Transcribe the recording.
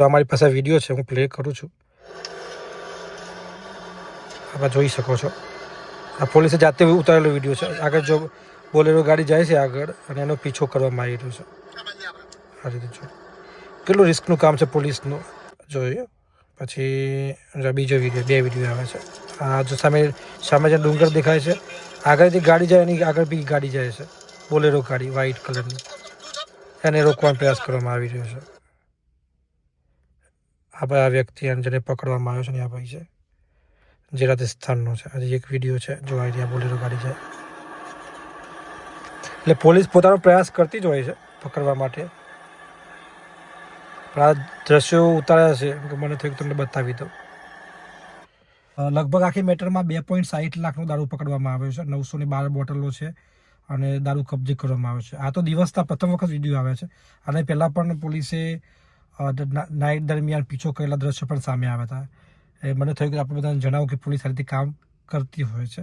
તો અમારી પાસે વિડીયો છે, હું પ્લે કરું છું. આપ જોઈ શકો છો, આ પોલીસે જાતે ઉતારેલો વિડીયો છે. આગળ જો બોલેરો ગાડી જાય છે આગળ, અને એનો પીછો કરવામાં આવી રહ્યો છે. આ રીતે જો કેટલું રિસ્કનું કામ છે પોલીસનું. જોઈએ પછી બીજો વિડીયો, 2 વિડીયો આવે છે. આ જો સામે જે ડુંગર દેખાય છે, આગળથી ગાડી જાય, એની આગળ બી ગાડી જાય છે, બોલેરો ગાડી વ્હાઇટ કલરની. એને રોકવાનો પ્રયાસ કરવામાં આવી રહ્યો છે. આ વ્યક્તિ જેને પકડવામાં આવ્યો છે ને આ ભાઈ છે, જે રાજસ્થાનનો છે. આજે એક વિડીયો છે, જો આઈડિયા બોલેરો ગાડી જાય. એટલે પોલીસ પોતાનો પ્રયાસ કરતી જ હોય છે પકડવા માટે. પણ આ દ્રશ્યો ઉતાર્યા છે, મને થયું તમને બતાવી દઉં. લગભગ આખી મેટરમાં 2.60 લાખનો દારૂ પકડવામાં આવ્યો છે. 912 બોટલો છે અને દારૂ કબજે કરવામાં આવ્યો છે. આ તો દિવસના પ્રથમ વખત વિડીયો આવે છે. અને પહેલાં પણ પોલીસે નાઇટ દરમિયાન પીછો કરેલા દ્રશ્યો પણ સામે આવ્યા હતા. મને થયું કે આપણે બધાને જણાવું કે પોલીસ આ રીતે કામ કરતી હોય છે.